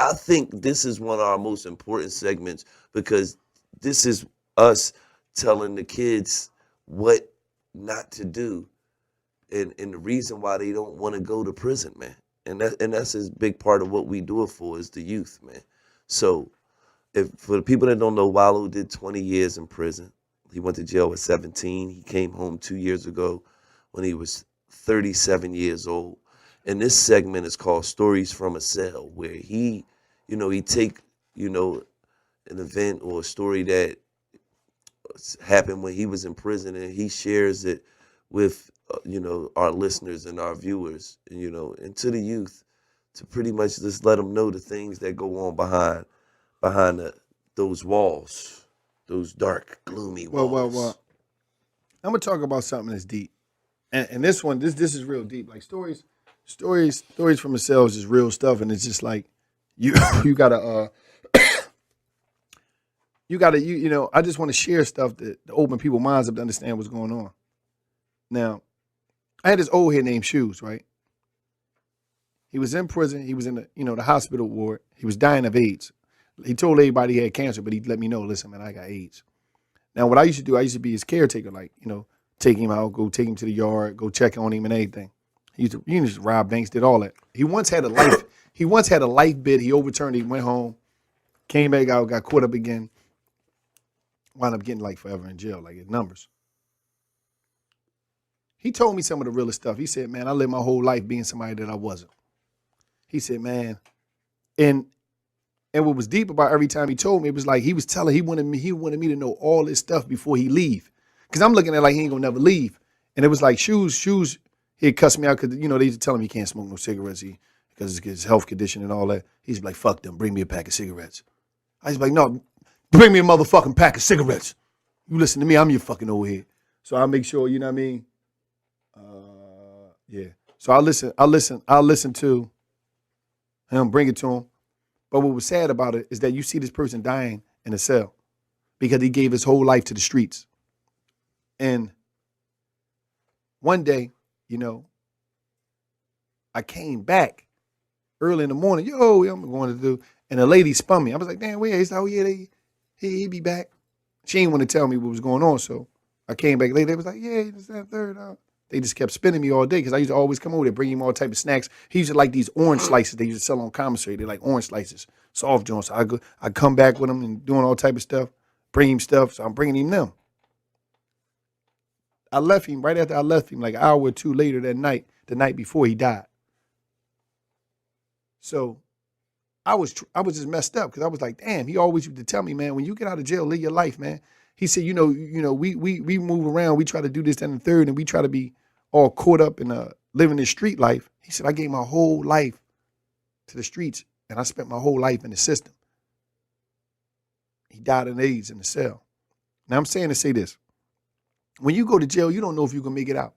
I think this is one of our most important segments because this is us telling the kids what not to do and the reason why they don't want to go to prison, man. And that's a big part of what we do it for is the youth, man. So if for the people that don't know, Wallo did 20 years in prison. He went to jail at 17. He came home 2 years ago when he was 37 years old. And this segment is called Stories from a Cell, where he take, an event or a story that happened when he was in prison and he shares it with, our listeners and our viewers, and to the youth to pretty much just let them know the things that go on behind those walls, those dark, gloomy walls. I'm gonna talk about something that's deep, and this one, this is real deep. Like stories from themselves is real stuff, and it's just like you you gotta I just want to share stuff to open people's minds up to understand what's going on. Now, I had this old head named Shoes, right? He was in prison. He was in the hospital ward. He was dying of AIDS. He told everybody he had cancer, but he let me know, listen, man, I got AIDS. Now, what I used to do, I used to be his caretaker, like, take him out, go take him to the yard, go check on him and everything. He used to rob banks, did all that. He once had a life bid. He overturned it, went home, came back out, got caught up again, wound up getting like forever in jail, like his numbers. He told me some of the realest stuff. He said, man, I lived my whole life being somebody that I wasn't. He said, man, and what was deep about every time he told me, it was like he was telling, he wanted me to know all this stuff before he leave. Because I'm looking at it like he ain't gonna never leave. And it was like shoes, he'd cuss me out because, they used to tell him he can't smoke no cigarettes because of his health condition and all that. He's like, fuck them, bring me a pack of cigarettes. I was like, no, bring me a motherfucking pack of cigarettes. You listen to me, I'm your fucking old head. So I'll make sure, you know what I mean? Yeah. So I'll listen to him, bring it to him. But what was sad about it is that you see this person dying in a cell because he gave his whole life to the streets. And one day, I came back early in the morning. Yo, I'm going to do, and a lady spun me. I was like, damn, where? He said, oh yeah, he be back. She ain't want to tell me what was going on, so I came back later. They was like, yeah, this, that, third. They just kept spinning me all day because I used to always come over there, bring him all type of snacks. He used to like these orange slices they used to sell on commissary. They like orange slices, soft joints. So I come back with him and doing all type of stuff, bring him stuff. So I'm bringing him them. I left him right after I left him, like an hour or two later that night, the night before he died. So I was just messed up because I was like, damn, he always used to tell me, man, when you get out of jail, live your life, man. He said, we move around, we try to do this, that, and the third, and we try to be all caught up in living this street life. He said, I gave my whole life to the streets, and I spent my whole life in the system. He died of AIDS in the cell. Now, I'm saying to say this. When you go to jail, you don't know if you can make it out.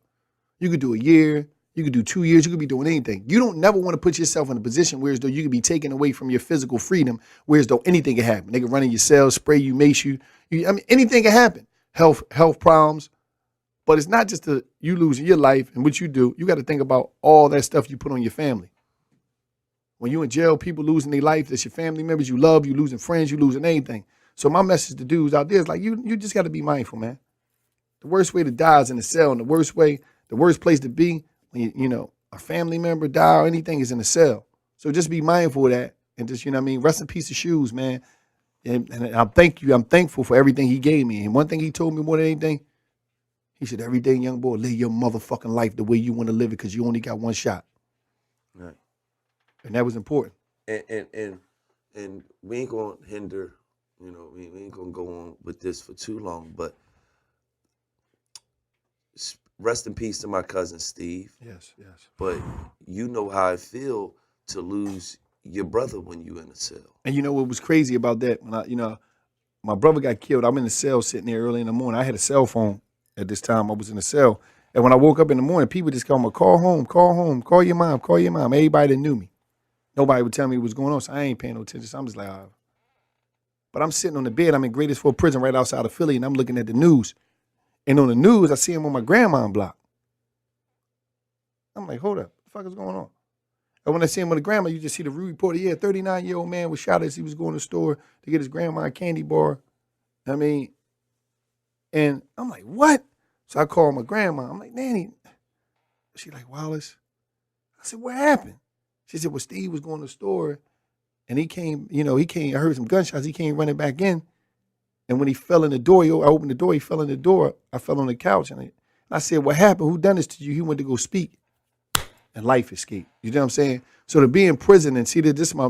You could do a year, you could do 2 years, you could be doing anything. You don't never want to put yourself in a position where as though you could be taken away from your physical freedom, where as though anything can happen. They can run in your cell, spray you, mace you. Anything can happen. Health problems. But it's not just you losing your life and what you do. You got to think about all that stuff you put on your family. When you're in jail, people losing their life. That's your family members you love. You losing friends. You losing anything. So my message to dudes out there is like, you just got to be mindful, man. The worst way to die is in the cell. And the worst place to be when a family member die or anything is in the cell. So just be mindful of that. And just, rest in peace of Shoes, man. And I'm thankful for everything he gave me. And one thing he told me more than anything, he said, every day, young boy, live your motherfucking life the way you want to live it because you only got one shot. Right. And that was important. And we ain't going to hinder, we ain't going to go on with this for too long, but rest in peace to my cousin Steve. Yes. But you know how I feel to lose your brother when you in a cell. And you know what was crazy about that? When my brother got killed, I'm in the cell sitting there early in the morning. I had a cell phone at this time. I was in the cell. And when I woke up in the morning, people just call me, call home, call your mom. Everybody that knew me. Nobody would tell me what was going on, so I ain't paying no attention. So I'm just like, oh. But I'm sitting on the bed. I'm in Greatest Fort Prison right outside of Philly, and I'm looking at the news. And on the news, I see him on my grandma's block. I'm like, hold up, what the fuck is going on? And when I see him with a grandma, you just see the reporter. Yeah, 39-year-old man was shot as he was going to the store to get his grandma a candy bar. I mean, and I'm like, what? So I called my grandma. I'm like, Nanny. She like, Wallace. I said, what happened? She said, well, Steve was going to the store and he came, I heard some gunshots. He came running back in. And when he fell in the door, I opened the door, he fell in the door. I fell on the couch. And I said, what happened? Who done this to you? He went to go speak. And life escaped. You know what I'm saying? So to be in prison and see that this is my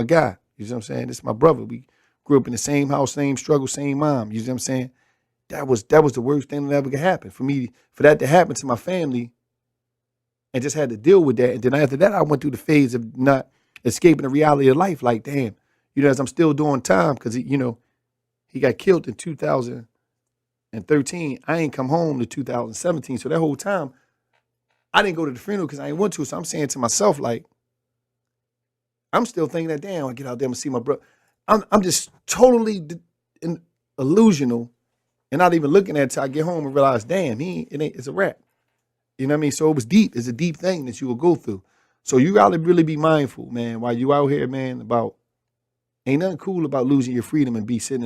guy. You know what I'm saying? This is my brother. We grew up in the same house, same struggle, same mom. You know what I'm saying? That was the worst thing that ever could happen. For that to happen to my family, and just had to deal with that. And then after that, I went through the phase of not escaping the reality of life. Like, damn, as I'm still doing time, because he got killed in 2013. I ain't come home to 2017. So that whole time, I didn't go to the funeral because I didn't want to. So I'm saying to myself, like, I'm still thinking that, damn, I get out there and see my brother. I'm just totally illusional and not even looking at it till I get home and realize, damn, it's a wrap. You know what I mean? So it was deep. It's a deep thing that you will go through. So you got to really be mindful, man, while you out here, man, ain't nothing cool about losing your freedom and be sitting in